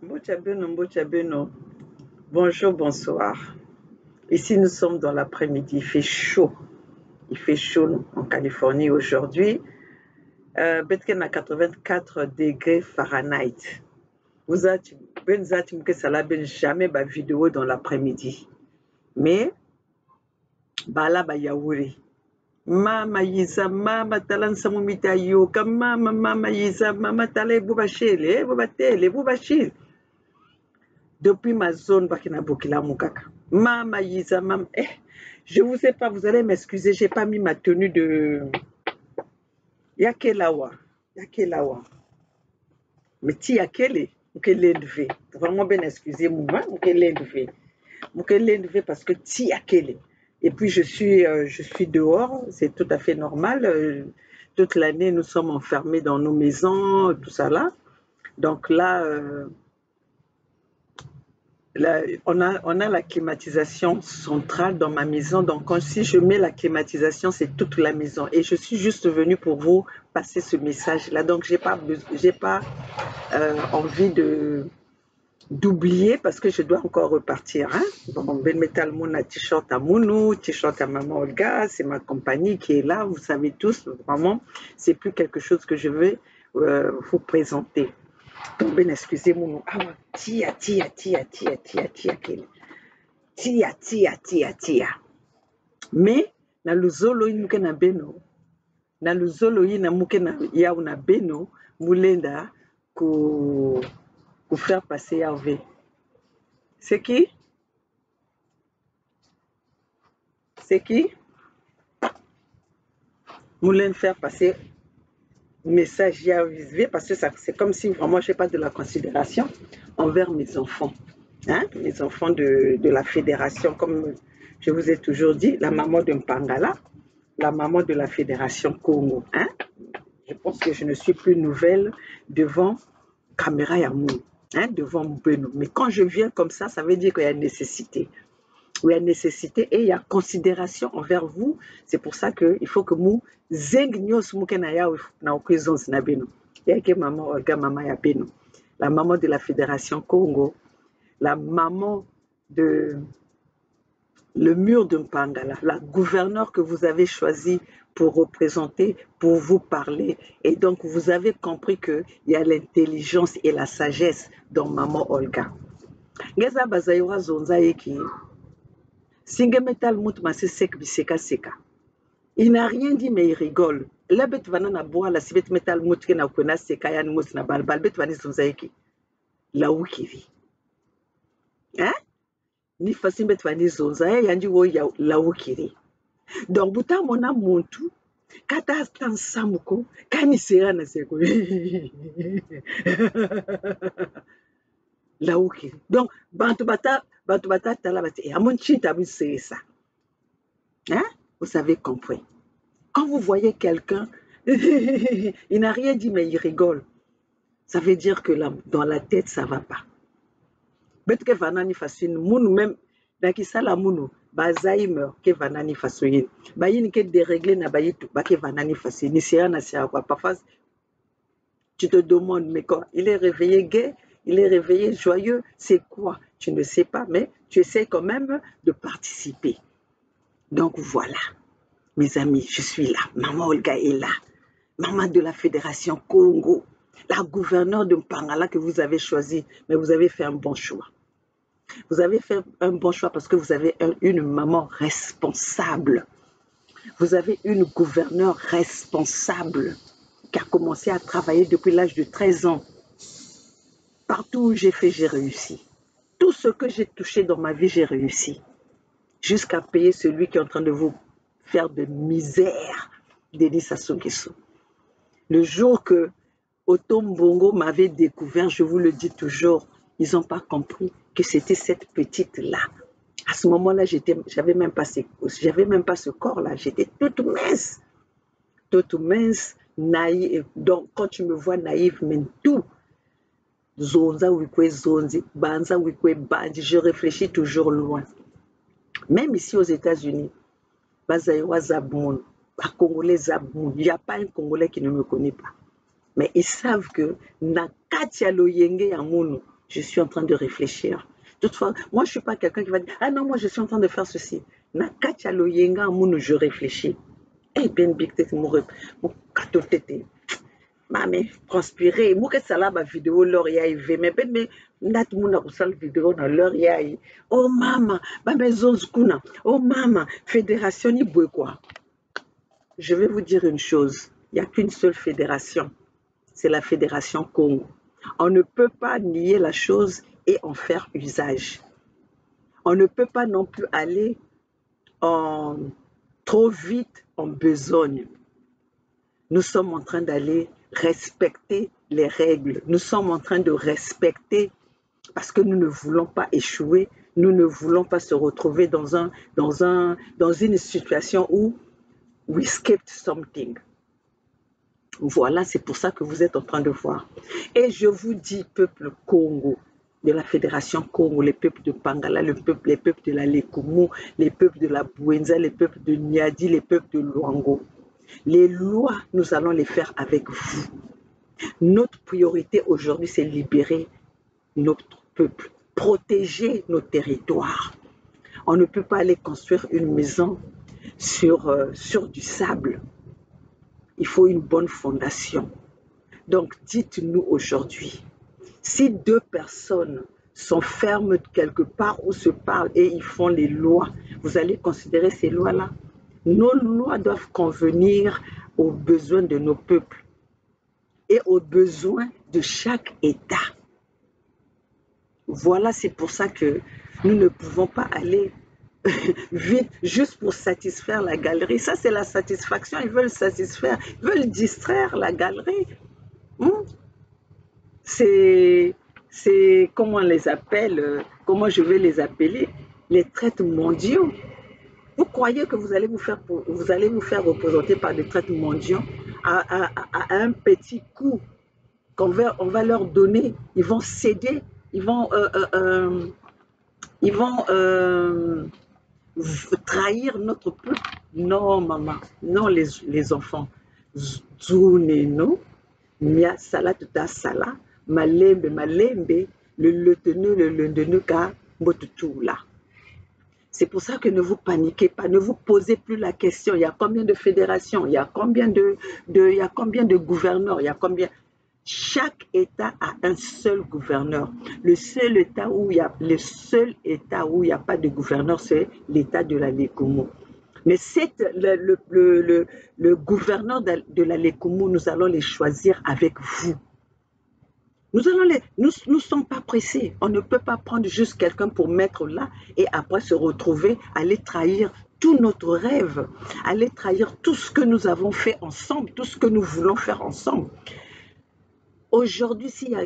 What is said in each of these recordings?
Mbochabeno. Bonjour, bonsoir. Ici, nous sommes dans l'après-midi. Il fait chaud. Il fait chaud en Californie aujourd'hui. Betken à 84 degrés Fahrenheit. Vous êtes que ça n'a jamais ma vidéo dans l'après-midi. Mais, là, yaouri. Mama yiza, mama talansa mumita yoka, mama yiza, mama tale boubachele, boubatele, boubachele. Depuis ma zone Bakina Bokila Mukaka. Mama yiza, mama. Je vous sais pas, vous allez m'excuser, j'ai pas mis ma tenue de Yakelawa. Mais ti yakele, levé. Vraiment bien excusez-moi, levé parce que ti yakele. Et puis je suis dehors, c'est tout à fait normal. Toute l'année, nous sommes enfermés dans nos maisons, tout ça là. Donc là, on a la climatisation centrale dans ma maison. Donc si je mets la climatisation, c'est toute la maison. Et je suis juste venue pour vous passer ce message-là. Donc j'ai pas envie d'oublier parce que je dois encore repartir. Hein? Bon, Ben Metal Moon a t-shirt à Mounou, t-shirt à Maman Olga, c'est ma compagnie qui est là, vous savez tous, vraiment, c'est plus quelque chose que je vais vous présenter. Donc, ben excusez-moi, tia. Mais, na luzolo inuke na beno, na luzolo ina muke na yau na beno, mulenda ku faire passer Hervé. C'est qui? Moulin faire passer message Hervé parce que c'est comme si vraiment je n'ai pas de la considération envers mes enfants. Hein? Mes enfants de la fédération, comme je vous ai toujours dit, la maman de Mpangala, la maman de la fédération Congo. Hein? Je pense que je ne suis plus nouvelle devant caméra Yamou, hein? Devant Beno. Mais quand je viens comme ça veut dire qu'il y a nécessité. Il y a nécessité et il y a considération envers vous. C'est pour ça qu'il faut que nous zengnios mukenaya na okwizons na Beno. Yake maman Olga mama ya Beno. La maman de la fédération Congo, la maman de le mur de Mpangala, la gouverneure que vous avez choisi pour représenter, pour vous parler. Et donc, vous avez compris qu'il y a l'intelligence et la sagesse dans maman Olga. Ngeza bazaywa zonza eki, singe metal mout mase sek biseka seka. Il n'a rien dit, mais il rigole. La bête va na boire la sibet metal mout ke na kona seka yan mout na balbal bête va ni zonza eki. La ou qui vit. Hein? Ni fasim bet va ni zonza yanji wo ya la ou qui vit. Donc, buta mona muntu, kata tan samuko, kani sera na seko. La ou qui vit. Donc, bantubata talabati, amon chita bu c'est ça. Hein? Vous avez compris. Quand vous voyez quelqu'un, il n'a rien dit, mais il rigole. Ça veut dire que là, dans la tête, ça ne va pas. Betke vanani fasine, mounou même, dakisa la mounou, bazaïmer, ke vanani fasoye. Bayin ke déréglé na bayitou, ba ke vanani fasoye. Ni sera na sera quoi. Parfois, tu te demandes, mais quand il est réveillé gai, il est réveillé joyeux, c'est quoi? Tu ne sais pas, mais tu essaies quand même de participer. Donc voilà. Mes amis, je suis là. Maman Olga est là. Maman de la Fédération Congo. La gouverneure de Mpangala que vous avez choisi. Mais vous avez fait un bon choix. Vous avez fait un bon choix parce que vous avez une maman responsable. Vous avez une gouverneure responsable qui a commencé à travailler depuis l'âge de 13 ans. Partout où j'ai fait, j'ai réussi. Tout ce que j'ai touché dans ma vie, j'ai réussi. Jusqu'à payer celui qui est en train de vous faire de misère, Denis Sassou Nguesso. Le jour que Otombongo m'avait découvert, je vous le dis toujours, ils n'ont pas compris que c'était cette petite-là. À ce moment-là, j'avais même pas ce corps-là, j'étais toute mince, naïve. Donc, quand tu me vois naïve, mais tout, zonza wikwe zonzi, banza wikwe bandi, je réfléchis toujours loin. Même ici aux États-Unis, Bazaïwa Zaboun, un Congolais Zaboun, il n'y a pas un Congolais qui ne me connaît pas. Mais ils savent que na Katia Loyenge Yamounu, Je suis en train de réfléchir. Toutefois, moi, je ne suis pas quelqu'un qui va dire, ah non, moi, je suis en train de faire ceci. Je réfléchis. Eh bien, big tete, mon kato tete. Mame, conspirer. Moi, que ça là, ma vidéo, l'or y mais ben, mais, nat mouna kusal vidéo, na l'or y oh, maman, ma maison, zkuna. Oh, maman, fédération, ni quoi. Je vais vous dire une chose. Il n'y a qu'une seule fédération. C'est la fédération Congo. On ne peut pas nier la chose et en faire usage. On ne peut pas non plus aller trop vite en besogne. Nous sommes en train d'aller respecter les règles. Nous sommes en train de respecter parce que nous ne voulons pas échouer. Nous ne voulons pas se retrouver dans une situation où we skipped something. Voilà, c'est pour ça que vous êtes en train de voir. Et je vous dis, peuple Congo, de la Fédération Congo, les peuples de Pangala, les peuples de la Lekumu, les peuples de la Bouenza, les peuples de Niadi, les peuples de Luango. Les lois, nous allons les faire avec vous. Notre priorité aujourd'hui, c'est libérer notre peuple, protéger nos territoires. On ne peut pas aller construire une maison sur du sable. Il faut une bonne fondation. Donc, dites-nous aujourd'hui, si deux personnes sont fermes quelque part où se parlent et ils font les lois, vous allez considérer ces lois-là. Nos lois doivent convenir aux besoins de nos peuples et aux besoins de chaque État. Voilà, c'est pour ça que nous ne pouvons pas aller vite juste pour satisfaire la galerie. Ça, c'est la satisfaction. Ils veulent satisfaire, ils veulent distraire la galerie. C'est, comment on les appelle, comment je vais les appeler, les traites mondiaux. Vous croyez que vous allez vous faire représenter par des traites mondiaux à un petit coup qu'on va leur donner, ils vont céder, ils vont trahir notre peuple. Non, maman, non, les enfants. Zuneno, mia sala tuta sala, malembe, le lendenu ka mbotutula. C'est pour ça que ne vous paniquez pas, ne vous posez plus la question. Il y a combien de fédérations, il y a combien de gouverneurs, il y a combien. Chaque État a un seul gouverneur. Le seul État où il n'y a pas de gouverneur, c'est l'État de la Lekumu. Mais le gouverneur de la Lekumu, nous allons les choisir avec vous. Nous ne sommes pas pressés. On ne peut pas prendre juste quelqu'un pour mettre là et après se retrouver, aller trahir tout notre rêve, aller trahir tout ce que nous avons fait ensemble, tout ce que nous voulons faire ensemble. Aujourd'hui, il y a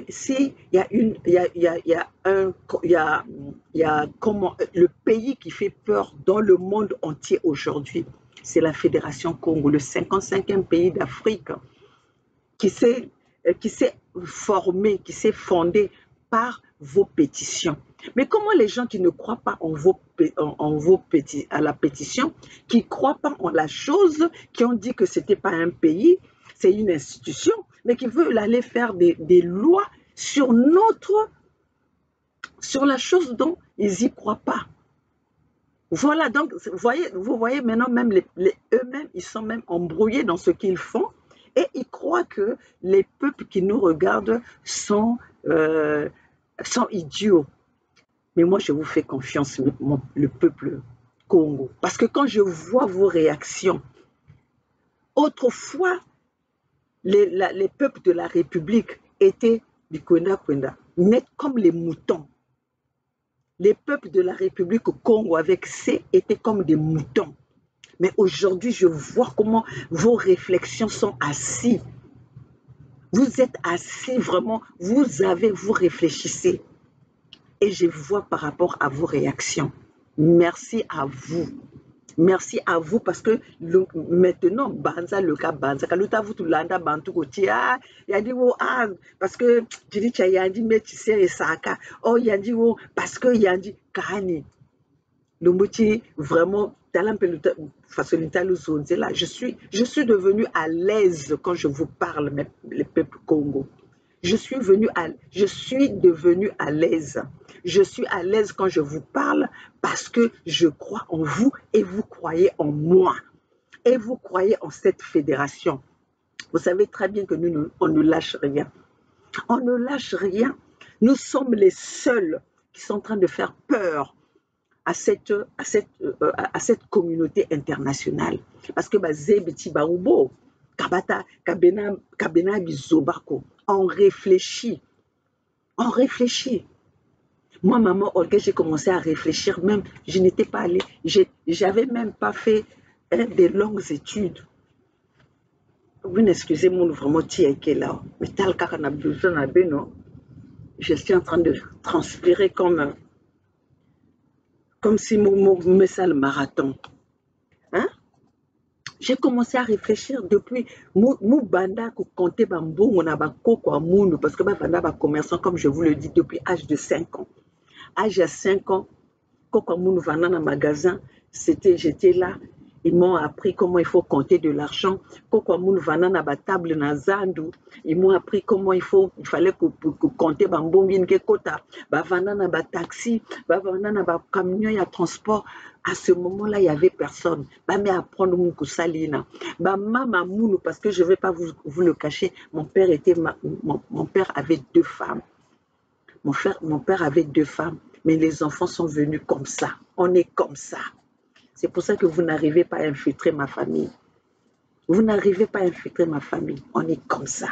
le pays qui fait peur dans le monde entier aujourd'hui, c'est la Fédération Congo, le 55e pays d'Afrique qui s'est formé, qui s'est fondé par vos pétitions. Mais comment les gens qui ne croient pas à la pétition, qui ne croient pas en la chose, qui ont dit que ce n'était pas un pays, c'est une institution, mais qui veulent aller faire des lois sur la chose dont ils n'y croient pas. Voilà, donc vous voyez maintenant même eux-mêmes, ils sont même embrouillés dans ce qu'ils font et ils croient que les peuples qui nous regardent sont idiots. Mais moi, je vous fais confiance, le peuple Congo. Parce que quand je vois vos réactions, autrefois, les peuples de la République étaient du Kwenda, nets comme les moutons. Les peuples de la République au Congo avec C étaient comme des moutons. Mais aujourd'hui, je vois comment vos réflexions sont assises. Vous êtes assis vraiment, vous réfléchissez. Et je vois par rapport à vos réactions. Merci à vous. Merci à vous parce que maintenant, Banza, le cas Banza, quand tu as vu tout l'anda Bantu Kotia, il a dit, parce que je dis, il a dit, mais tu sais, Saka, oh, il a dit, parce que il a dit, Kahani. Le moitié, vraiment, je suis devenue à l'aise quand je vous parle, les peuples Congo. Je suis devenue à l'aise. Je suis à l'aise quand je vous parle parce que je crois en vous et vous croyez en moi. Et vous croyez en cette fédération. Vous savez très bien que on ne lâche rien. On ne lâche rien. Nous sommes les seuls qui sont en train de faire peur à cette communauté internationale. Parce que Zebeti Baoubo, Kabata, Kabena Bizobako, on réfléchit. On réfléchit. Moi, maman Olga, j'ai commencé à réfléchir même. Je n'étais pas allée, j'avais même pas fait des longues études. Vous excusez-moi, vraiment, qui est là. Mais tel qu'on a besoin de non. Je suis en train de transpirer comme si me ça le marathon. Hein? J'ai commencé à réfléchir depuis Moubanda ko compter bambo on a koko amounu parce que banda ba commerçant comme je vous le dis depuis l'âge de 5 ans. Âge de 5 ans, koko amounu vendant dans magasin, j'étais là. Ils m'ont appris comment il faut compter de l'argent. Koko amounu vendant dans la table na zandu, ils m'ont appris comment il fallait compter bambo binke kota, ba vendant dans ba taxi, ba vendant dans ba camion ya transport. À ce moment-là, il n'y avait personne. Bah, mais apprendre mon salina. Bah, maman mounou, parce que je ne vais pas vous le cacher, mon père avait 2 femmes. Mon père avait 2 femmes, mais les enfants sont venus comme ça. On est comme ça. C'est pour ça que vous n'arrivez pas à infiltrer ma famille. Vous n'arrivez pas à infiltrer ma famille. On est comme ça.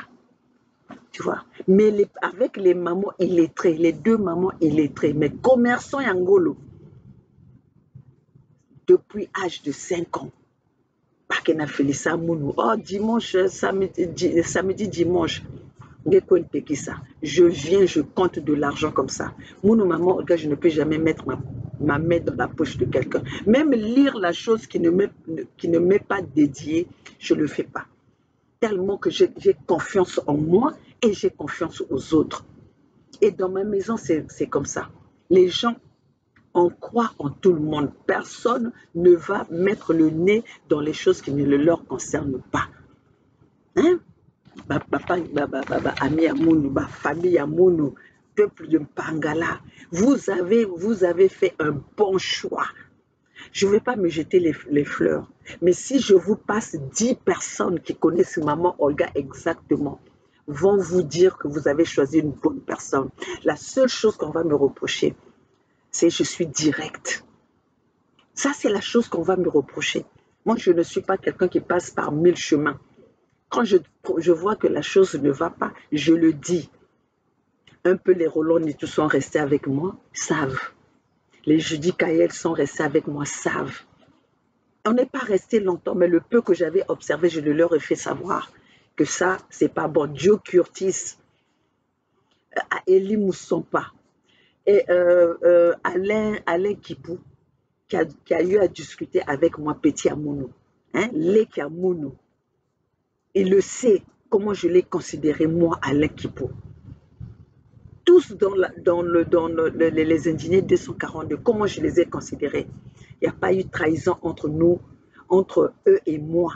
Tu vois. Mais avec les mamans illettrées, les 2 mamans illettrées, mais commerçants Yangolo, depuis l'âge de 5 ans. Oh, dimanche, samedi, dimanche. Je viens, je compte de l'argent comme ça. Mon maman, regarde, je ne peux jamais mettre ma main dans la poche de quelqu'un. Même lire la chose qui ne m'est pas dédiée, je ne le fais pas. Tellement que j'ai confiance en moi et j'ai confiance aux autres. Et dans ma maison, c'est comme ça. Les gens, on croit en tout le monde. Personne ne va mettre le nez dans les choses qui ne leur concernent pas. Hein? Papa, ami Amounou, famille Amounou, peuple de Mpangala, vous avez fait un bon choix. Je ne vais pas me jeter les fleurs, mais si je vous passe 10 personnes qui connaissent maman Olga exactement, vont vous dire que vous avez choisi une bonne personne. La seule chose qu'on va me reprocher, c'est que je suis directe. Ça, c'est la chose qu'on va me reprocher. Moi, je ne suis pas quelqu'un qui passe par 1000 chemins. Quand je vois que la chose ne va pas, je le dis. Un peu les Roland et tout sont restés avec moi, savent. Les Judy Kael sont restés avec moi, savent. On n'est pas resté longtemps, mais le peu que j'avais observé, je le leur ai fait savoir que ça, c'est pas bon. Joe Curtis, Eli Moussompa et Alain Kipou, qui a eu à discuter avec moi, Petit Amounou, hein, Leki Amounou. Il le sait comment je l'ai considéré, moi, Alain Kipou. Tous dans les indignés 242, comment je les ai considérés. Il n'y a pas eu trahison entre nous, entre eux et moi.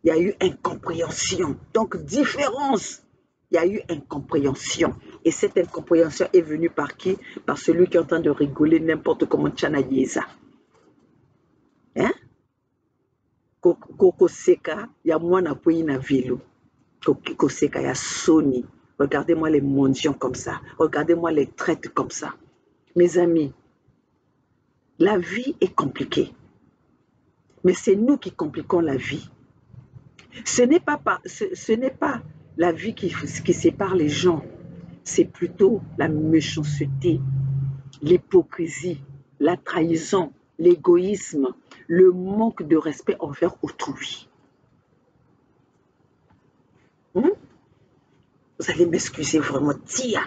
Il y a eu incompréhension. Donc, différence. Il y a eu incompréhension. Et cette incompréhension est venue par qui? Par celui qui est en train de rigoler n'importe comment, Tchana Yeza. Hein? Koko Seka, il y a moi na poyi na vélo. Koko Seka, il y a Sony. Regardez-moi les mendiants comme ça. Regardez-moi les traites comme ça. Mes amis, la vie est compliquée. Mais c'est nous qui compliquons la vie. Ce n'est pas la vie qui sépare les gens. C'est plutôt la méchanceté, l'hypocrisie, la trahison, l'égoïsme, le manque de respect envers autrui. Vous allez m'excuser vraiment. Tia.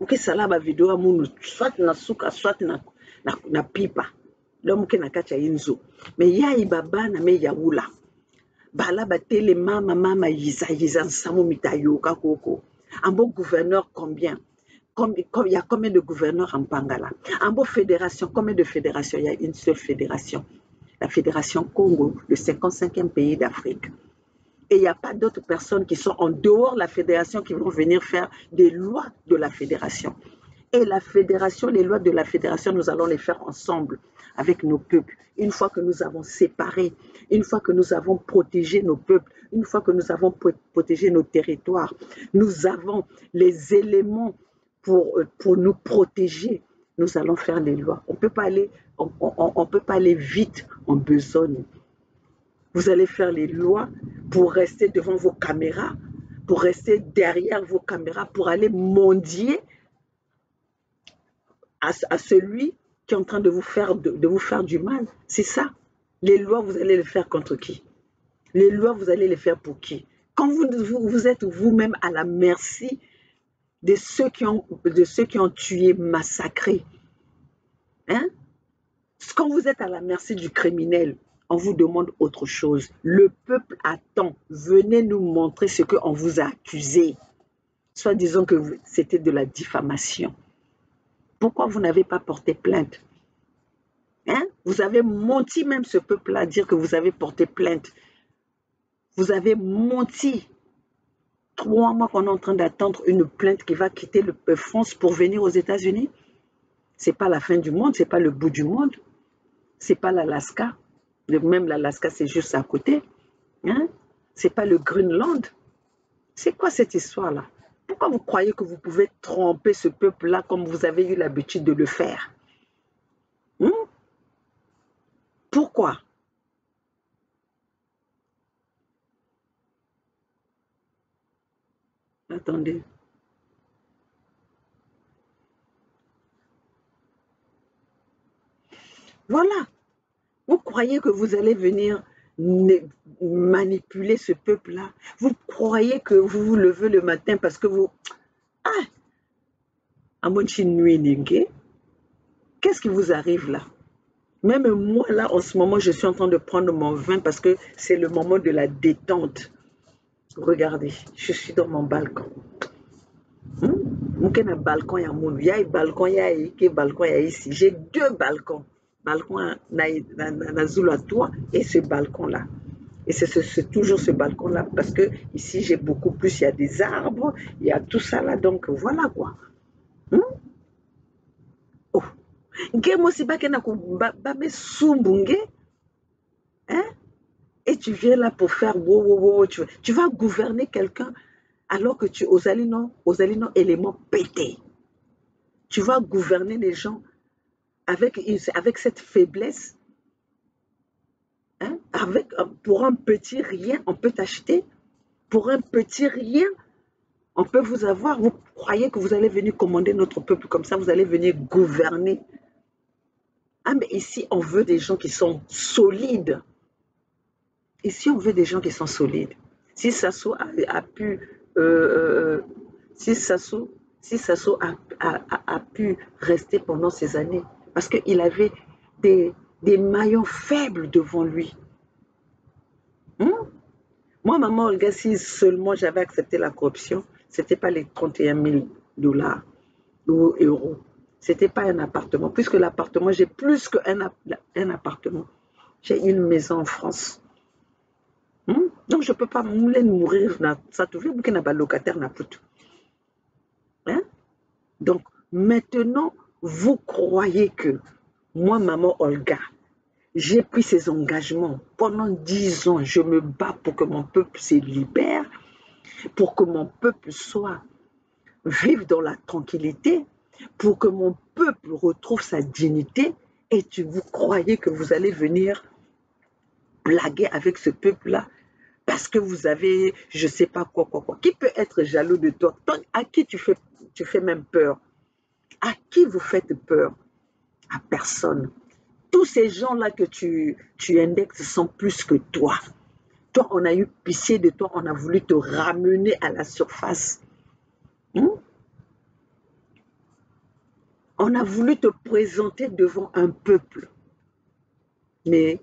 Mouké sala ba vidéo à mon soit na souka, soit na pipa. Là mouké na kacha inzo. Mais ya ibaba na me yaoula. Bala ba tele mama yiza nsamo mitayoka koko. Un bon gouverneur combien? Il y a combien de gouverneurs en Pangala? En bon fédération, combien de fédérations? Il y a une seule fédération. La fédération Congo, le 55e pays d'Afrique. Et il n'y a pas d'autres personnes qui sont en dehors de la fédération qui vont venir faire des lois de la fédération. Et la fédération, les lois de la fédération, nous allons les faire ensemble avec nos peuples. Une fois que nous avons séparé, une fois que nous avons protégé nos peuples, une fois que nous avons protégé nos territoires, nous avons les éléments pour nous protéger. Nous allons faire les lois. On ne peut pas aller vite en besogne. Vous allez faire les lois pour rester devant vos caméras, pour rester derrière vos caméras, pour aller mendier à celui qui est en train de vous faire du mal. C'est ça. Les lois, vous allez les faire contre qui? Les lois, vous allez les faire pour qui? Quand vous êtes vous-même à la merci de ceux qui ont tué, massacré. Hein? Quand vous êtes à la merci du criminel, on vous demande autre chose. Le peuple attend. Venez nous montrer ce qu'on vous a accusé. Soit disons que c'était de la diffamation. Pourquoi vous n'avez pas porté plainte? Hein? Vous avez menti même ce peuple-là à dire que vous avez porté plainte. Vous avez menti. 3 mois qu'on est en train d'attendre une plainte qui va quitter le France pour venir aux États-Unis. Ce n'est pas la fin du monde, ce n'est pas le bout du monde. Ce n'est pas l'Alaska. Même l'Alaska, c'est juste à côté. Hein? Ce n'est pas le Groenland. C'est quoi cette histoire-là? Pourquoi vous croyez que vous pouvez tromper ce peuple-là comme vous avez eu l'habitude de le faire? Pourquoi? Attendez. Voilà. Vous croyez que vous allez venir manipuler ce peuple-là? Vous croyez que vous vous levez le matin parce que vous... Ah! Qu'est-ce qui vous arrive là? Même moi, là, en ce moment, je suis en train de prendre mon vin parce que c'est le moment de la détente. Regardez, je suis dans mon balcon. Il y a un balcon, il y a un balcon, il y a un balcon ici. J'ai 2 balcons. Balcon à toi et ce balcon-là. Et c'est toujours ce balcon-là parce que ici, j'ai beaucoup plus, il y a des arbres, il y a tout ça là. Donc, voilà quoi. Oh. Hein? Et tu viens là pour faire wow, tu vas gouverner quelqu'un alors que tu aux alinos éléments pétés. Tu vas gouverner les gens avec cette faiblesse. Hein? Pour un petit rien, on peut t'acheter. Pour un petit rien, on peut vous avoir. Vous croyez que vous allez venir commander notre peuple comme ça, vous allez venir gouverner. Ah, mais ici, on veut des gens qui sont solides. Ici, on veut des gens qui sont solides. Si Sassou a pu... si Sassou a pu rester pendant ces années, parce qu'il avait des maillons faibles devant lui. Moi, maman Olga, si seulement j'avais accepté la corruption, ce n'était pas les 31 000 $ ou euros. Ce n'était pas un appartement. Puisque l'appartement, j'ai plus qu'un appartement. J'ai une maison en France. Donc, je ne peux pas mourir. Ça te fait qu'il n'y a pas de locataire. Hein? Donc, maintenant, vous croyez que moi, maman Olga, j'ai pris ces engagements. Pendant 10 ans, je me bats pour que mon peuple se libère, pour que mon peuple vive dans la tranquillité, pour que mon peuple retrouve sa dignité. Et vous croyez que vous allez venir blaguer avec ce peuple-là parce que vous avez, je ne sais pas quoi. Qui peut être jaloux de toi? À qui tu fais même peur? À qui vous faites peur? À personne. Tous ces gens-là que tu indexes sont plus que toi. Toi, on a eu pitié de toi, on a voulu te ramener à la surface. On a voulu te présenter devant un peuple. Mais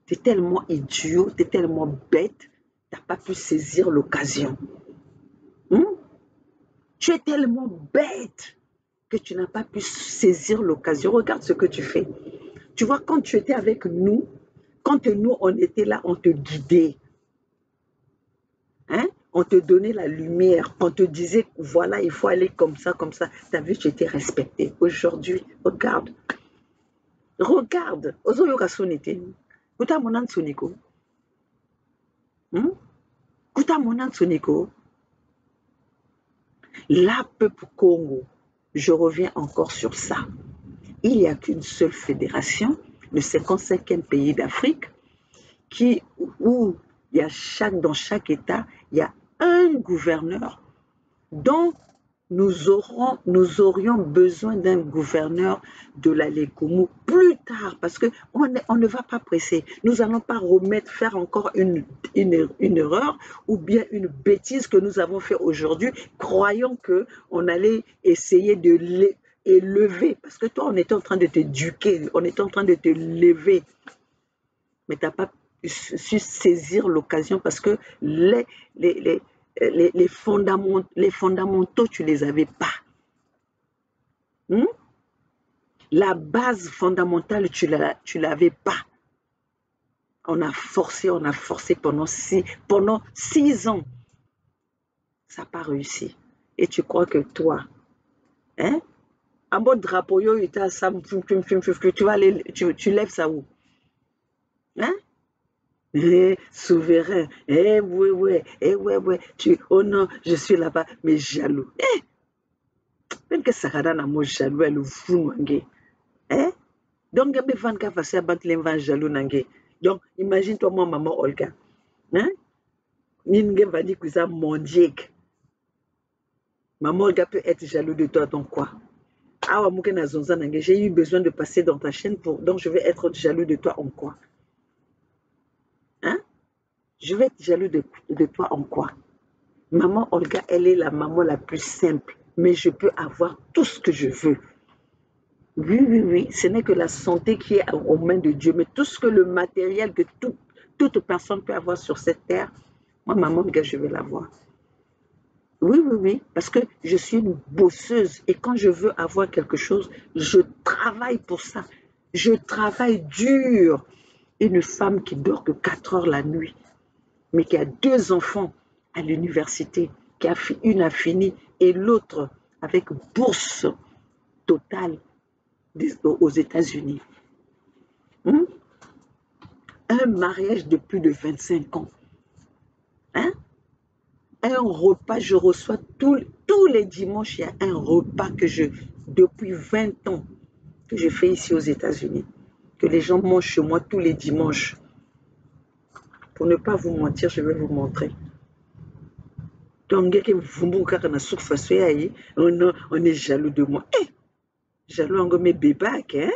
tu es tellement idiot, tu es tellement bête, tu n'as pas pu saisir l'occasion. Tu es tellement bête que tu n'as pas pu saisir l'occasion. Regarde ce que tu fais. Tu vois, quand tu étais avec nous, quand nous, on était là, on te guidait. Hein? On te donnait la lumière, on te disait, voilà, il faut aller comme ça, comme ça. Tu as vu, tu étais respecté. Aujourd'hui, regarde, regarde. Ozo yoka sonete. Kuta monan soniko. Kuta monan soniko. Là, peuple Congo, je reviens encore sur ça. Il n'y a qu'une seule fédération, le 55e pays d'Afrique, où il y a dans chaque État, il y a un gouverneur dont nous aurions besoin d'un gouverneur de la Lécoumou plus tard, parce qu'on ne va pas presser. Nous n'allons pas faire encore une erreur ou bien une bêtise que nous avons fait aujourd'hui, croyant qu'on allait essayer de l'élever. Parce que toi, on était en train de t'éduquer, on était en train de te lever. Mais tu n'as pas su saisir l'occasion parce que les fondamentaux, tu ne les avais pas. La base fondamentale, tu ne l'avais pas. On a forcé pendant 6 ans. Ça n'a pas réussi. Et tu crois que toi, hein, un bon drapeau, tu lèves ça où? Hein? Souverain, ouais, oh non, je suis là-bas, mais jaloux. Même que ça n'a pas jaloux, elle vous hein? Donc, il y a des gens qui sont jaloux. Donc, imagine-toi, moi, maman Olga. Hein? Va dire que ça mondique. Maman Olga peut être jaloux de toi, donc quoi? J'ai eu besoin de passer dans ta chaîne, donc je vais être jaloux de toi en quoi? Hein? Je vais être jaloux de toi en quoi? Maman Olga, elle est la maman la plus simple, mais je peux avoir tout ce que je veux. Oui, ce n'est que la santé qui est aux mains de Dieu, mais tout ce que le matériel que toute personne peut avoir sur cette terre, moi, maman Olga, je vais l'avoir. Oui, parce que je suis une bosseuse et quand je veux avoir quelque chose, je travaille pour ça. Je travaille dur. Une femme qui dort que 4 heures la nuit, mais qui a 2 enfants à l'université, une a fini et l'autre avec bourse totale aux États-Unis. Un mariage de plus de 25 ans. Hein? Un repas, je reçois tous les dimanches, il y a un repas depuis 20 ans, que je fais ici aux États-Unis, que les gens mangent chez moi tous les dimanches. Pour ne pas vous mentir, je vais vous montrer. Donc, on est jaloux de moi. Jaloux de mes bébés, hein?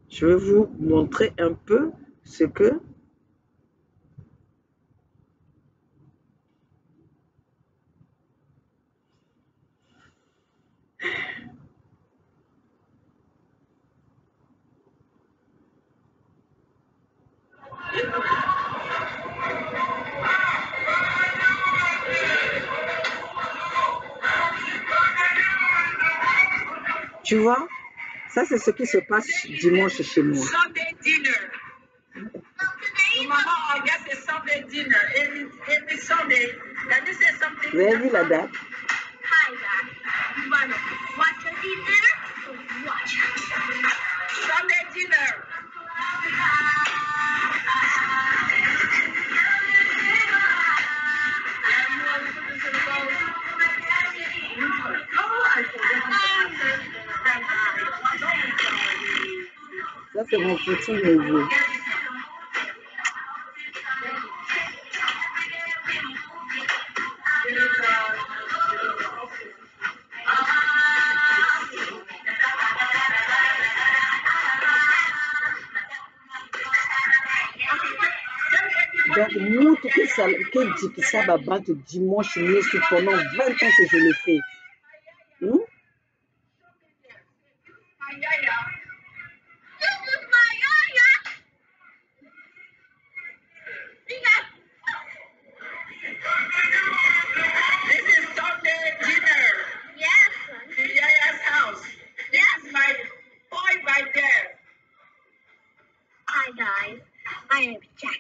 Je vais vous montrer un peu ce que... Tu vois, ça c'est ce qui se passe dimanche chez moi. Sunday dinner. Maman Olga, c'est Sunday dinner. Every Sunday. Can you say something? Vous avez vu la date? Hi, Dad. You wanna watch a dinner? Watch. Sunday dinner. Ça c'est mon petit neveu. Donc, nous, tout que ça va battre dimanche, pendant 20 ans que je le fais. This is Sunday dinner. Yes. In Yaya's house. This is my boy right there. Hi, guys. I am Jack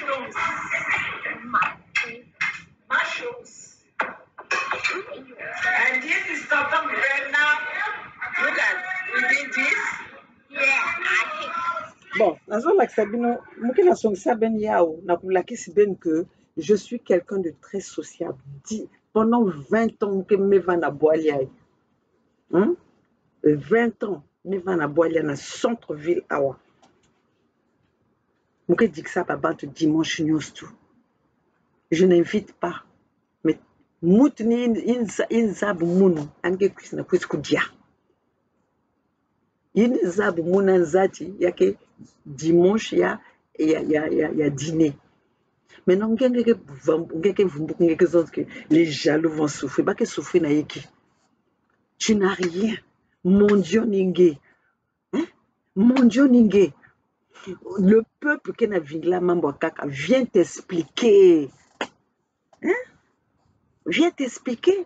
Mushrooms. Mushrooms. And this is Tonton Bernard. Look at within this. Yeah, I think. Bon, nazolakisa bino moke nasongisa beni yao nakolakisi beni que je suis quelqu'un de très sociable. Pendant 20 ans que meva na boalia. 20 ans meva na boalia na centre-ville awa. Moke dikisa babantu dimanche news tout. Je n'invite pas. Mais moutni inzabu munu ange kusina kuskudia. Inzabu muna nzati yake dimanche ya dîner. Maintenant les jaloux vont souffrir. Pas que souffrir na yeki. Tu n'as rien. Mon Dieu ningue. Mon Dieu ningue. Le peuple qui n'a villa Mambokaka vient t'expliquer. Viens t'expliquer.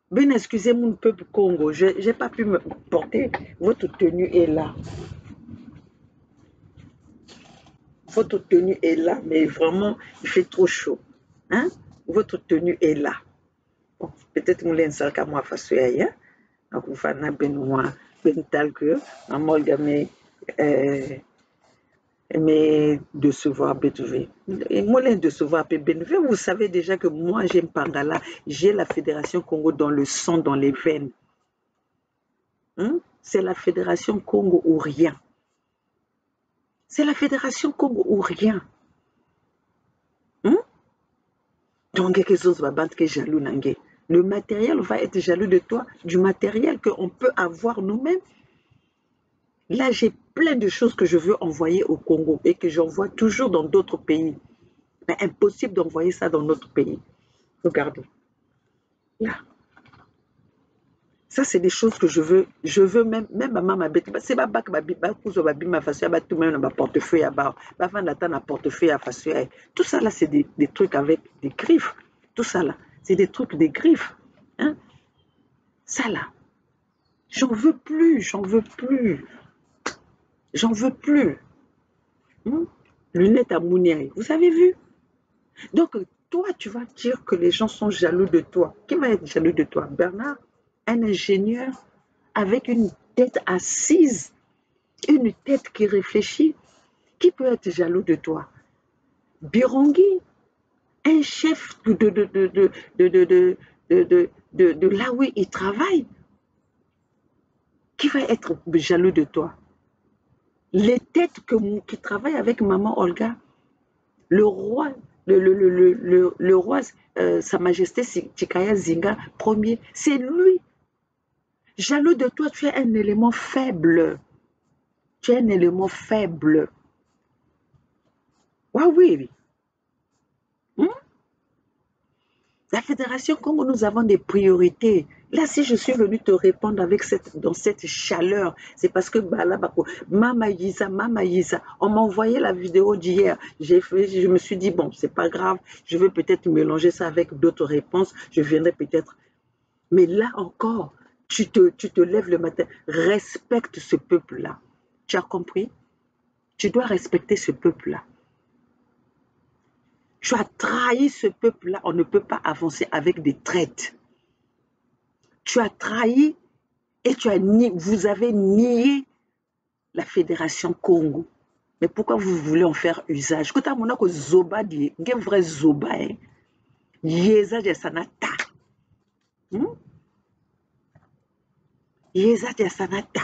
Ben excusez mon peuple Congo, je n'ai pas pu me porter. Votre tenue est là. Votre tenue est là, mais vraiment, il fait trop chaud. Hein? Votre tenue est là. Bon, peut-être que je vais moi face à elle. Donc, vous faites un benoît, tel que maman mais décevoir Bétouvé. Et moi, les décevoir Bétouvé, vous savez déjà que moi, j'aime Pangala. J'ai la Fédération Congo dans le sang, dans les veines. C'est la Fédération Congo ou rien. C'est la Fédération Congo ou rien. Donc, quelque chose va battre que jaloux nangue. Le matériel va être jaloux de toi, du matériel qu'on peut avoir nous-mêmes. Là, j'ai plein de choses que je veux envoyer au Congo et que j'envoie toujours dans d'autres pays. Mais impossible d'envoyer ça dans notre pays. Regardez. Là. Ça, c'est des choses que je veux. Je veux même maman ma bête. C'est ma bac, ma façon, tout même ma portefeuille à bas. Ma femme d'attendre un portefeuille à façon. Tout ça là, c'est des trucs avec des griffes. Tout ça là, c'est des trucs des griffes. Hein? Ça là, j'en veux plus, j'en veux plus. J'en veux plus. Lunettes à Mouniaï, vous avez vu? Donc, toi, tu vas dire que les gens sont jaloux de toi. Qui va être jaloux de toi? Bernard, un ingénieur avec une tête assise, une tête qui réfléchit. Qui peut être jaloux de toi? Birongui, un chef de là où il travaille. Qui va être jaloux de toi? Les têtes qui travaillent avec maman Olga, le roi, le roi, Sa Majesté Tikaya Zinga, premier, c'est lui. Jaloux de toi, tu es un élément faible. Tu es un élément faible. Oui. La Fédération Congo, nous avons des priorités. Là, si je suis venue te répondre avec dans cette chaleur, c'est parce que Mama Yiza, on m'a envoyé la vidéo d'hier. Je me suis dit, bon, c'est pas grave, je vais peut-être mélanger ça avec d'autres réponses. Je viendrai peut-être. Mais là encore, tu te lèves le matin. Respecte ce peuple-là. Tu as compris? Tu dois respecter ce peuple-là. Tu as trahi ce peuple-là, on ne peut pas avancer avec des traites. Tu as trahi et vous avez nié la Fédération Congo. Mais pourquoi vous voulez en faire usage? Quand on a zoba dit, un vrai zoba, yeza de sanata. Yeza de sanata.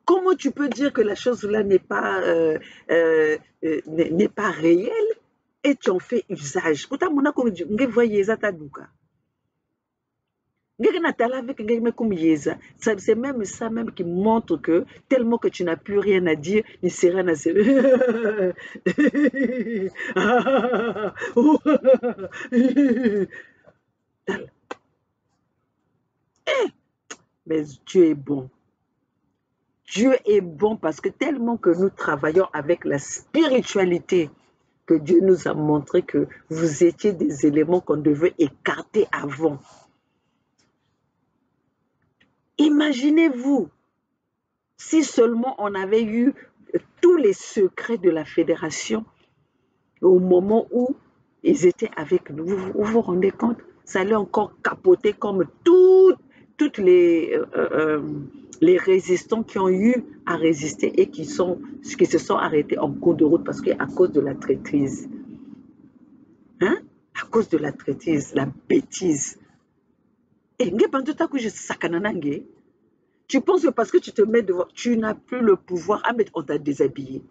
Comment tu peux dire que la chose-là n'est pas réelle et tu en fais usage? C'est même ça même qui montre que tellement que tu n'as plus rien à dire, il sera mais Dieu est bon. Dieu est bon parce que tellement que nous travaillons avec la spiritualité, que Dieu nous a montré que vous étiez des éléments qu'on devait écarter avant. Imaginez-vous, si seulement on avait eu tous les secrets de la fédération au moment où ils étaient avec nous. Vous vous rendez compte? Ça allait encore capoter comme toutes les résistants qui ont eu à résister et qui se sont arrêtés en cours de route parce qu'à cause de la traîtrise. Hein? À cause de la traîtrise, la bêtise. Et tu penses que parce que tu te mets devant, tu n'as plus le pouvoir. Ah, mais on t'a déshabillé.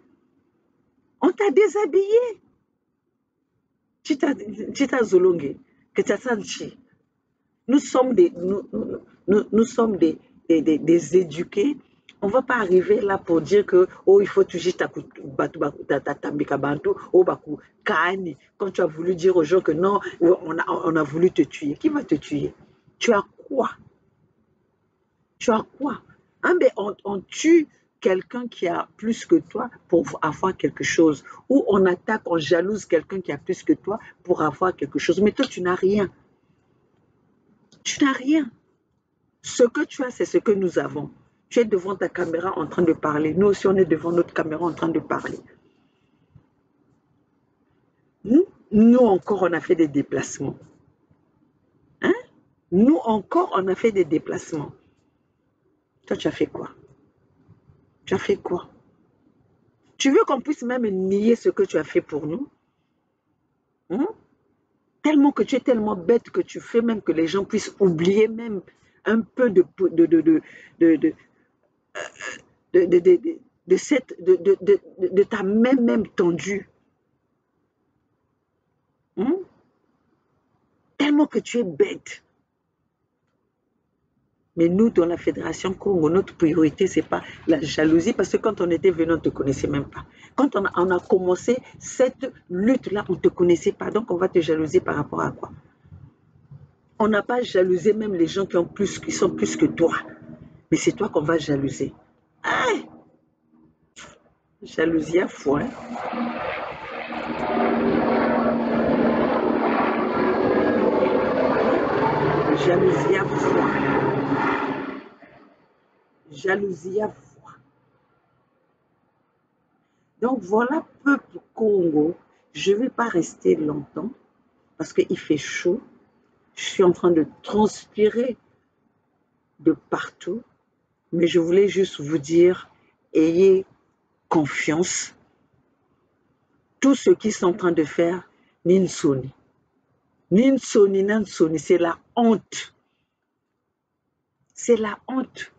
On t'a déshabillé. Chita Zolonge, que Tchatsanchi. Nous sommes nous sommes des éduqués. On ne va pas arriver là pour dire que oh, il faut toujours quand tu as voulu dire aux gens que non, on a voulu te tuer. Qui va te tuer? Tu as quoi? Tu as quoi? Hein, mais on tue quelqu'un qui a plus que toi pour avoir quelque chose. Ou on attaque, on jalouse quelqu'un qui a plus que toi pour avoir quelque chose. Mais toi, tu n'as rien. Tu n'as rien. Ce que tu as, c'est ce que nous avons. Tu es devant ta caméra en train de parler. Nous aussi, on est devant notre caméra en train de parler. Nous encore, on a fait des déplacements. Hein? Nous encore, on a fait des déplacements. Toi, tu as fait quoi? Tu as fait quoi? Tu veux qu'on puisse même nier ce que tu as fait pour nous? Hein? Tellement que tu es tellement bête que tu fais même que les gens puissent oublier même un peu de ta même tendue. Hein? Tellement que tu es bête. Mais nous, dans la Fédération Congo, notre priorité, ce n'est pas la jalousie, parce que quand on était venu, on ne te connaissait même pas. Quand on a commencé cette lutte-là, on ne te connaissait pas. Donc, on va te jalouser par rapport à quoi? On n'a pas jalousé même les gens qui sont plus que toi. Mais c'est toi qu'on va jalouser. Ah! Jalousie à foi. Jalousie à foi. Jalousie à foi. Donc voilà, peuple Congo, je ne vais pas rester longtemps parce qu'il fait chaud. Je suis en train de transpirer de partout, mais je voulais juste vous dire, ayez confiance. Tout ce qu'ils sont en train de faire, Ninsoni. Ninsoni, Nansoni, c'est la honte. C'est la honte.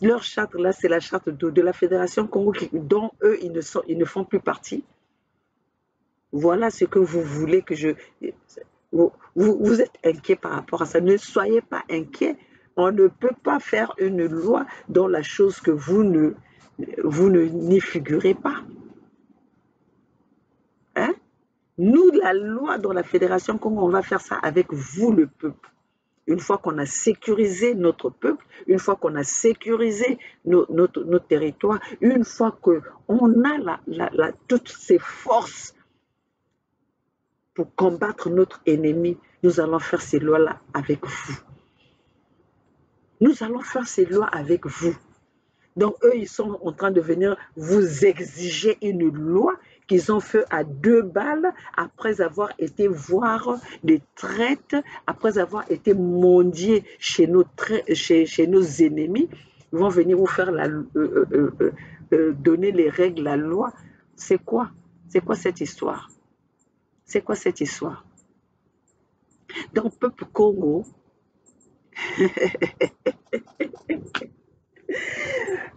Leur charte là, c'est la charte de la Fédération Congo dont eux, ils ne font plus partie. Voilà ce que vous voulez que je... Vous êtes inquiet par rapport à ça. Ne soyez pas inquiets. On ne peut pas faire une loi dans la chose que vous n'y figurez pas. Hein? Nous, la loi dans la Fédération Congo, on va faire ça avec vous, le peuple. Une fois qu'on a sécurisé notre peuple, une fois qu'on a sécurisé notre territoire, une fois qu'on a toutes ces forces pour combattre notre ennemi, nous allons faire ces lois-là avec vous. Nous allons faire ces lois avec vous. Donc, eux, ils sont en train de venir vous exiger une loi qu'ils ont fait à 2 balles après avoir été voir des traites, après avoir été mendiés chez nos ennemis. Ils vont venir vous faire donner les règles, la loi. C'est quoi? C'est quoi cette histoire? C'est quoi cette histoire? Donc, peuple Congo,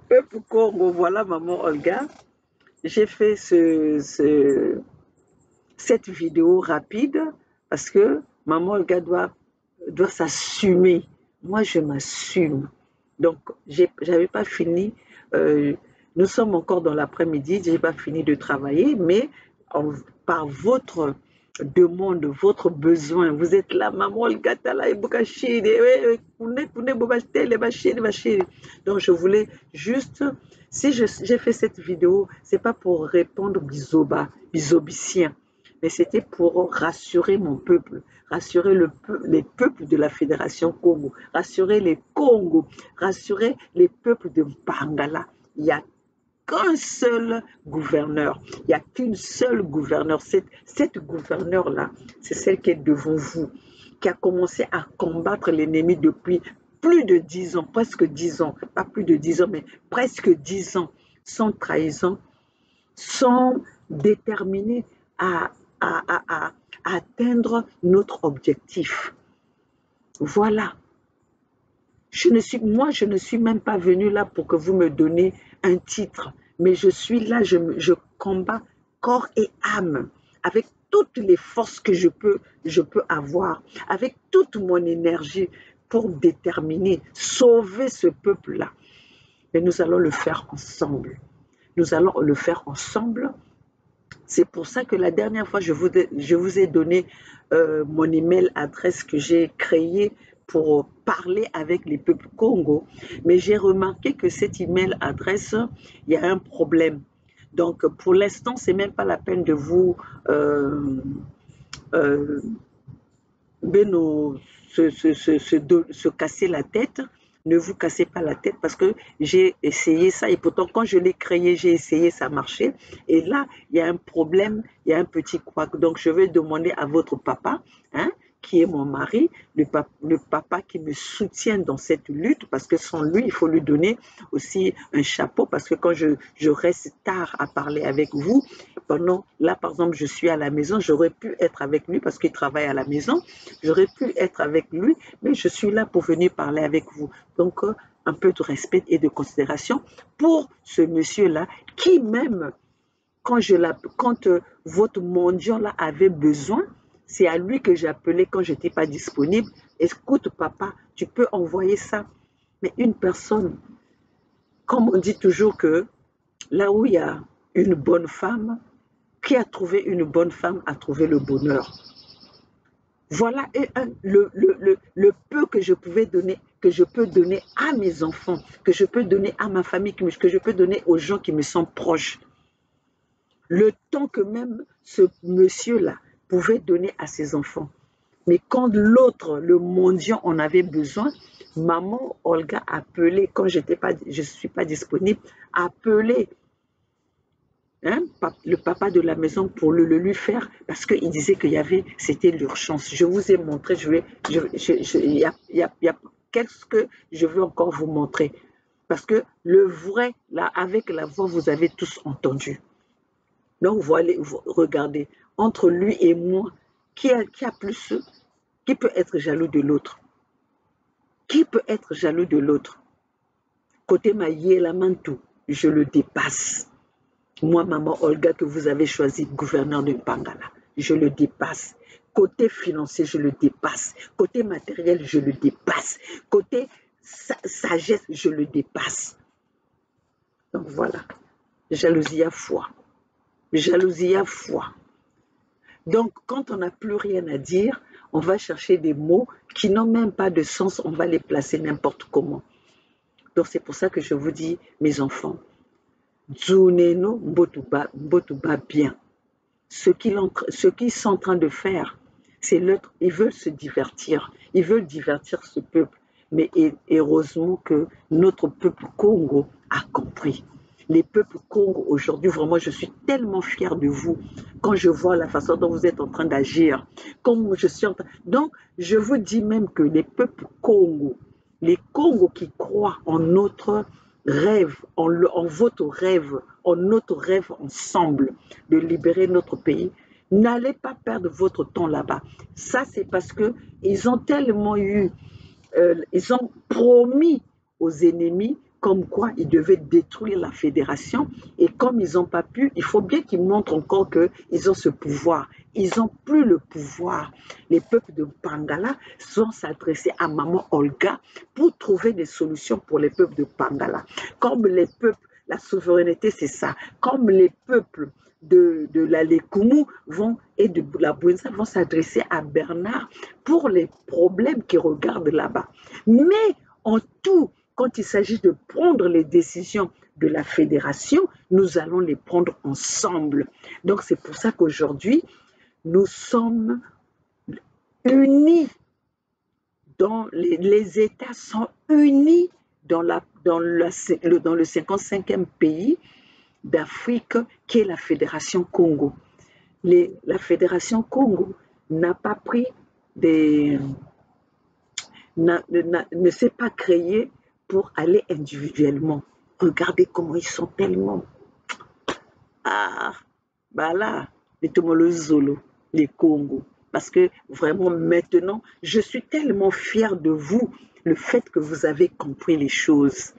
peuple Congo, voilà maman Olga. J'ai fait cette vidéo rapide parce que maman Olga doit s'assumer. Moi, je m'assume. Donc, j'avais pas fini. Nous sommes encore dans l'après-midi. Je n'ai pas fini de travailler, mais par votre demande, votre besoin, vous êtes là, maman Olga Tala et Bukashide. Donc, je voulais juste... Si j'ai fait cette vidéo, ce n'est pas pour répondre bisobicien, mais c'était pour rassurer mon peuple, rassurer les peuples de la Fédération Congo, rassurer les Congos, rassurer les peuples de Mpangala. Il y a qu'un seul gouverneur. Il n'y a qu'une seule gouverneure. Cette gouverneure-là, c'est celle qui est devant vous, qui a commencé à combattre l'ennemi depuis plus de 10 ans, presque 10 ans, pas plus de 10 ans, mais presque 10 ans, sans trahison, sans déterminés à atteindre notre objectif. Voilà. Moi, je ne suis même pas venue là pour que vous me donniez un titre, mais je suis là, je combats corps et âme, avec toutes les forces que je peux avoir, avec toute mon énergie pour déterminer, sauver ce peuple-là. Mais nous allons le faire ensemble. Nous allons le faire ensemble. C'est pour ça que la dernière fois, je vous ai donné mon email adresse que j'ai créée pour parler avec les peuples Congo. Mais j'ai remarqué que cette email adresse, il y a un problème. Donc, pour l'instant, ce n'est même pas la peine de vous se casser la tête. Ne vous cassez pas la tête parce que j'ai essayé ça et pourtant quand je l'ai créé, j'ai essayé, ça marchait. Et là, il y a un problème, il y a un petit couac. Donc, je vais demander à votre papa, hein, qui est mon mari, le papa qui me soutient dans cette lutte, parce que sans lui, il faut lui donner aussi un chapeau, parce que quand je reste tard à parler avec vous, là, par exemple, je suis à la maison, j'aurais pu être avec lui parce qu'il travaille à la maison, j'aurais pu être avec lui, mais je suis là pour venir parler avec vous. Donc, un peu de respect et de considération pour ce monsieur-là, qui même, quand votre mendiant là avait besoin, c'est à lui que j'appelais quand je n'étais pas disponible. Écoute, papa, tu peux envoyer ça. Mais une personne, comme on dit toujours que là où il y a une bonne femme, qui a trouvé une bonne femme a trouvé le bonheur. Voilà le peu que je pouvais donner, que je peux donner à mes enfants, que je peux donner à ma famille, que je peux donner aux gens qui me sont proches. Le temps que même ce monsieur-là pouvait donner à ses enfants. Mais quand l'autre, le mendiant, en avait besoin, maman Olga appelait, quand je ne suis pas disponible, appelait le papa de la maison pour le lui faire, parce qu'il disait qu'il y avait, c'était l'urgence. Je vous ai montré, il y a qu'est-ce que je veux encore vous montrer. Parce que le vrai, là, avec la voix, vous avez tous entendu. Donc, regardez, entre lui et moi, qui a plus, qui peut être jaloux de l'autre? Qui peut être jaloux de l'autre? Côté Maïe la Mantou, je le dépasse. Moi, maman Olga, que vous avez choisi gouverneur de Pangala, je le dépasse. Côté financier, je le dépasse. Côté matériel, je le dépasse. Côté sagesse, je le dépasse. Donc voilà, jalousie à foi. Jalousie à foi. Donc, quand on n'a plus rien à dire, on va chercher des mots qui n'ont même pas de sens, on va les placer n'importe comment. Donc, c'est pour ça que je vous dis, mes enfants, Zuneno Mbotuba bien. Ce qu'ils sont en train de faire, c'est ils veulent se divertir. Ils veulent divertir ce peuple. Mais heureusement que notre peuple Congo a compris. Les peuples Congo aujourd'hui, vraiment, je suis tellement fière de vous quand je vois la façon dont vous êtes en train d'agir. Donc, je vous dis même que les peuples Congo, les Congos qui croient en notre rêve, en votre rêve, en notre rêve ensemble de libérer notre pays, n'allez pas perdre votre temps là-bas. Ça, c'est parce qu'ils ont tellement ils ont promis aux ennemis comme quoi ils devaient détruire la fédération, et comme ils n'ont pas pu, il faut bien qu'ils montrent encore qu'ils ont ce pouvoir. Ils n'ont plus le pouvoir. Les peuples de Pangala vont s'adresser à maman Olga pour trouver des solutions pour les peuples de Pangala. Comme les peuples, la souveraineté c'est ça, comme les peuples de la Lekumu et de la Bouenza vont s'adresser à Bernard pour les problèmes qu'ils regardent là-bas. Mais en tout, quand il s'agit de prendre les décisions de la fédération, nous allons les prendre ensemble. Donc c'est pour ça qu'aujourd'hui, nous sommes unis. Les États sont unis dans le 55e pays d'Afrique qui est la Fédération Congo. La Fédération Congo n'a pas pris ne s'est pas créée pour aller individuellement. Regardez comment ils sont tellement. Ah, bah là, les Tomolo-Zolo, les Congo. Parce que vraiment maintenant, je suis tellement fière de vous, le fait que vous avez compris les choses.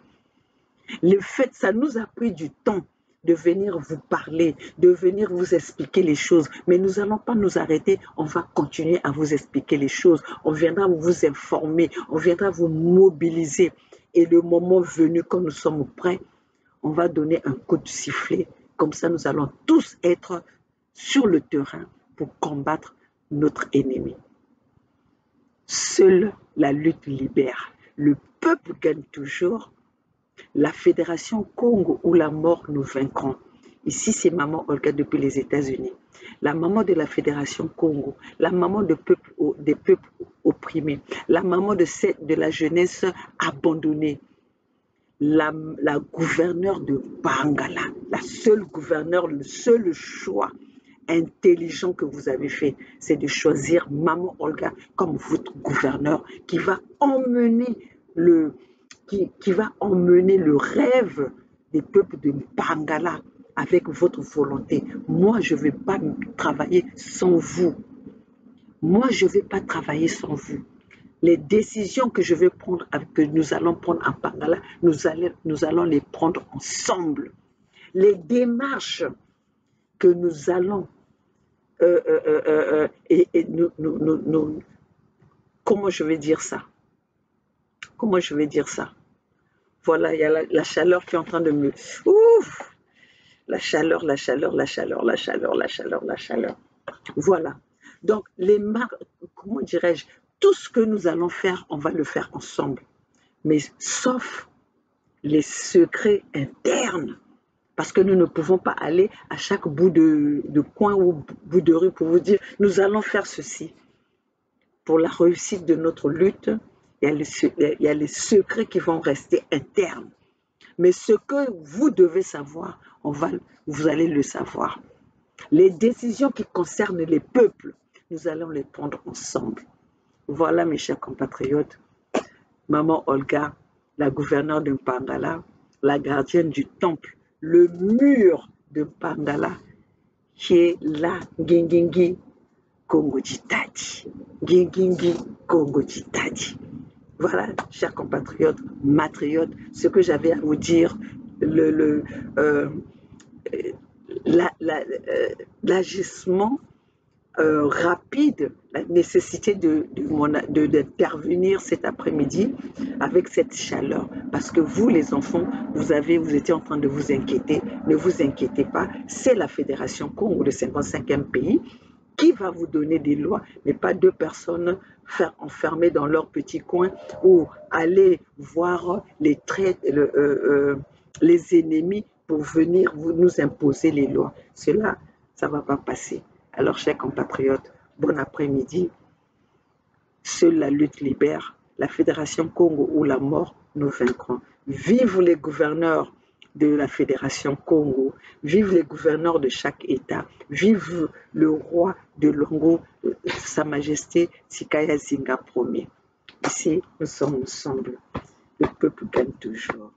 Le fait, ça nous a pris du temps de venir vous parler, de venir vous expliquer les choses. Mais nous n'allons pas nous arrêter, on va continuer à vous expliquer les choses. On viendra vous informer, on viendra vous mobiliser. Et le moment venu, quand nous sommes prêts, on va donner un coup de sifflet. Comme ça, nous allons tous être sur le terrain pour combattre notre ennemi. Seule la lutte libère. Le peuple gagne toujours. La Fédération Congo ou la mort nous vaincrons. Ici, c'est maman Olga depuis les États-Unis. La maman de la Fédération Congo, la maman des peuples opprimés, la maman de la jeunesse abandonnée, la gouverneure de Bangala, la seule gouverneure, le seul choix intelligent que vous avez fait, c'est de choisir maman Olga comme votre gouverneur qui va emmener le rêve des peuples de Bangala avec votre volonté. Moi, je ne vais pas travailler sans vous. Moi, je ne vais pas travailler sans vous. Les décisions que que nous allons prendre en Bangala, nous allons les prendre ensemble. Les démarches que nous allons comment je vais dire ça? Comment je vais dire ça? Voilà, il y a la chaleur qui est en train de me... Ouf! La chaleur. Voilà. Donc, comment dirais-je? Tout ce que nous allons faire, on va le faire ensemble. Mais sauf les secrets internes. Parce que nous ne pouvons pas aller à chaque bout de coin ou bout de rue pour vous dire, nous allons faire ceci. Pour la réussite de notre lutte, il y a les secrets qui vont rester internes. Mais ce que vous devez savoir, vous allez le savoir. Les décisions qui concernent les peuples, nous allons les prendre ensemble. Voilà, mes chers compatriotes, maman Olga, la gouverneure de Bangala, la gardienne du temple, le mur de Bangala, qui est là, Ngingingi Congo Jitadi. Ngingingi Congo Jitadi. Voilà, chers compatriotes, matriotes, ce que j'avais à vous dire, l'agissement rapide, la nécessité d'intervenir cet après-midi avec cette chaleur. Parce que vous, les enfants, vous étiez en train de vous inquiéter. Ne vous inquiétez pas, c'est la Fédération Congo, le 55e pays, qui va vous donner des lois, mais pas deux personnes enfermées dans leur petit coin ou aller voir les ennemis pour venir nous imposer les lois. Cela, ça ne va pas passer. Alors, chers compatriotes, bon après-midi. Seule la lutte libère. La Fédération Congo ou la mort, nous vaincrons. Vive les gouverneurs de la Fédération Congo, vive les gouverneurs de chaque État, vive le roi de Longo, Sa Majesté Sikaya Zinga Ier. Ici, nous sommes ensemble. Le peuple gagne toujours.